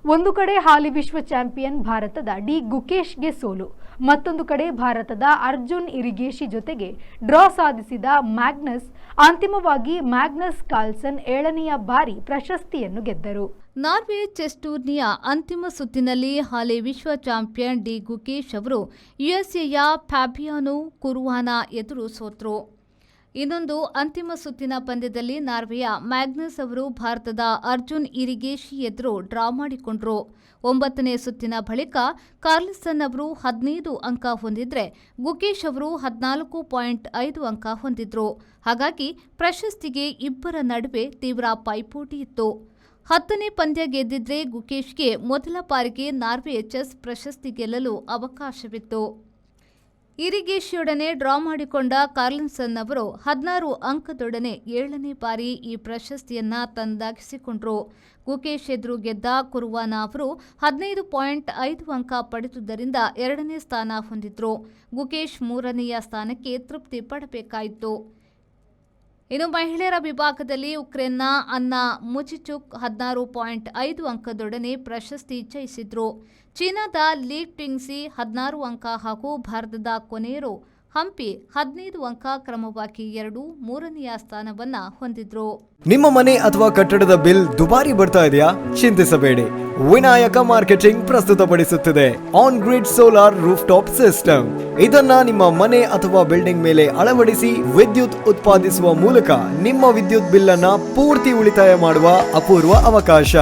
ಒಂದು ಕಡೆ ಹಾಲಿ ವಿಶ್ವ ಚಾಂಪಿಯನ್ ಭಾರತದ ಡಿ ಗುಕೇಶ್ಗೆ ಸೋಲು, ಮತ್ತೊಂದು ಕಡೆ ಭಾರತದ ಅರ್ಜುನ್ ಇರಿಗೇಶಿ ಜೊತೆಗೆ ಡ್ರಾ ಸಾಧಿಸಿದ ಮ್ಯಾಗ್ನಸ್ ಅಂತಿಮವಾಗಿ ಮ್ಯಾಗ್ನಸ್ ಕಾರ್ಲ್ಸನ್ 7ನೇ ಬಾರಿ ಪ್ರಶಸ್ತಿಯನ್ನು ಗೆದ್ದರು. ನಾರ್ವೆ ಚೆಸ್ ಟೂರ್ನಿಯ ಅಂತಿಮ ಸುತ್ತಿನಲ್ಲಿ ಹಾಲಿ ವಿಶ್ವ ಚಾಂಪಿಯನ್ ಡಿ ಗುಕೇಶ್ ಅವರು ಯುಎಸ್ಎಯ ಫ್ಯಾಬಿಯಾನೋ ಕುರುವಾನಾ ಎದುರು ಸೋತರು. ಇನ್ನೊಂದು ಅಂತಿಮ ಸುತ್ತಿನ ಪಂದ್ಯದಲ್ಲಿ ನಾರ್ವೆಯ ಮ್ಯಾಗ್ನಸ್ ಅವರು ಭಾರತದ ಅರ್ಜುನ್ ಇರಿಗೇಶಿ ಎದುರು ಡ್ರಾ ಮಾಡಿಕೊಂಡರು. 9ನೇ ಸುತ್ತಿನ ಬಳಿಕ ಕಾರ್ಲ್ಸನ್ ಅವರು 15 ಅಂಕ ಹೊಂದಿದ್ರೆ ಗುಕೇಶ್ ಅವರು 14.5 ಅಂಕ ಹೊಂದಿದ್ರು. ಹಾಗಾಗಿ ಪ್ರಶಸ್ತಿಗೆ ಇಬ್ಬರ ನಡುವೆ ತೀವ್ರ ಪೈಪೋಟಿ ಇತ್ತು. 10ನೇ ಪಂದ್ಯ ಗೆದ್ದಿದ್ರೆ ಗುಕೇಶ್ಗೆ ಮೊದಲ ಬಾರಿಗೆ ನಾರ್ವೆ ಚೆಸ್ ಪ್ರಶಸ್ತಿ ಗೆಲ್ಲಲು ಅವಕಾಶವಿತ್ತು. ಇರಿಗೇಶಿಯೊಡನೆ ಡ್ರಾ ಮಾಡಿಕೊಂಡ ಕಾರ್ಲ್ಸನ್ ಅವರು 16 ಅಂಕದೊಡನೆ 7ನೇ ಬಾರಿ ಈ ಪ್ರಶಸ್ತಿಯನ್ನ ತಂದಾಗಿಸಿಕೊಂಡರು. ಗುಕೇಶ್ ಎದುರು ಗೆದ್ದ ಕುರುವಾನಾ ಅವರು 15.5 ಅಂಕ ಪಡೆದುದರಿಂದ 2ನೇ ಸ್ಥಾನ ಹೊಂದಿದ್ರು. ಗುಕೇಶ್ 3ನೆಯ ಸ್ಥಾನಕ್ಕೆ ತೃಪ್ತಿ ಪಡಬೇಕಾಯಿತು. ಇನ್ನು ಮಹಿಳೆಯರ ವಿಭಾಗದಲ್ಲಿ ಉಕ್ರೇನ್ನ ಅನ್ನಾ ಮುಚಿಚುಕ್ 16.5 ಅಂಕದೊಡನೆ ಪ್ರಶಸ್ತಿ ಜಯಿಸಿದ್ರು. ಚೀನಾದ ಲೀ ಟಿಂಗ್ಸಿ 16 ಅಂಕ ಹಾಗೂ ಭಾರತದ ಕೊನೇರೋ ಹಂಪಿ 15 ಅಂಕ ಕ್ರಮವಾಗಿ 2-3ನೆಯ ಸ್ಥಾನವನ್ನ ಹೊಂದಿದ್ರು. ನಿಮ್ಮ ಮನೆ ಅಥವಾ ಕಟ್ಟಡದ ಬಿಲ್ ದುಬಾರಿ ಬರ್ತಾ ಇದೆಯಾ? ಚಿಂತಿಸಬೇಡಿ, ವಿನಾಯಕ ಮಾರ್ಕೆಟಿಂಗ್ ಪ್ರಸ್ತುತಪಡಿಸುತ್ತಿದೆ on grid solar rooftop system. ಇದನ್ನ ನಿಮ್ಮ ಮನೆ ಅಥವಾ ಬಿಲ್ಡಿಂಗ್ ಮೇಲೆ ಅಳವಡಿಸಿ ವಿದ್ಯುತ್ ಉತ್ಪಾದಿಸುವ ಮೂಲಕ ನಿಮ್ಮ ವಿದ್ಯುತ್ ಬಿಲ್ ಅನ್ನ ಪೂರ್ತಿ ಉಳಿತಾಯ ಮಾಡುವ ಅಪೂರ್ವ ಅವಕಾಶ.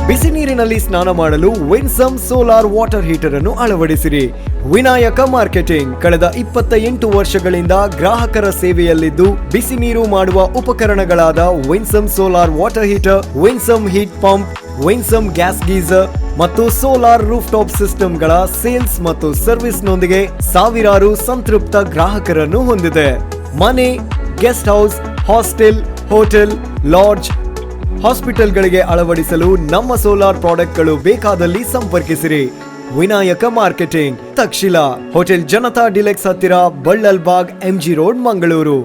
ಬಿಸಿ ನೀರಿನಲ್ಲಿ ಸ್ನಾನ ಮಾಡಲು ವಿನ್ಸಮ್ ಸೋಲಾರ್ ವಾಟರ್ ಹೀಟರ್ ಅನ್ನು ಅಳವಡಿಸಿರಿ. ವಿನಾಯಕ ಮಾರ್ಕೆಟಿಂಗ್ ಕಳೆದ 28 ವರ್ಷಗಳಿಂದ ಗ್ರಾಹಕರ ಸೇವೆಯಲ್ಲಿದ್ದು ಬಿಸಿ ನೀರು ಮಾಡುವ ಉಪಕರಣಗಳಾದ Winsome solar water heater, Winsome heat pump, Winsome gas geyser ಮತ್ತು ಸೋಲಾರ್ ರೂಫ್ ಟಾಪ್ ಸಿಸ್ಟಮ್ಗಳ ಸೇಲ್ಸ್ ಮತ್ತು ಸರ್ವಿಸ್ನೊಂದಿಗೆ ಸಾವಿರಾರು ಸಂತೃಪ್ತ ಗ್ರಾಹಕರನ್ನು ಹೊಂದಿದೆ. ಮನೆ, guest house, hostel, hotel, lodge, ಹಾಸ್ಪಿಟಲ್ಗಳಿಗೆ ಅಳವಡಿಸಲು ನಮ್ಮ ಸೋಲಾರ್ ಪ್ರಾಡಕ್ಟ್ಗಳು ಬೇಕಾದಲ್ಲಿ ಸಂಪರ್ಕಿಸಿರಿ. Vinayaka marketing, Takshila, hotel Janata deluxe ಹತ್ತಿರ, ಬಳ್ಳಲ್ಬಾಗ್, MG ರೋಡ್, ಮಂಗಳೂರು.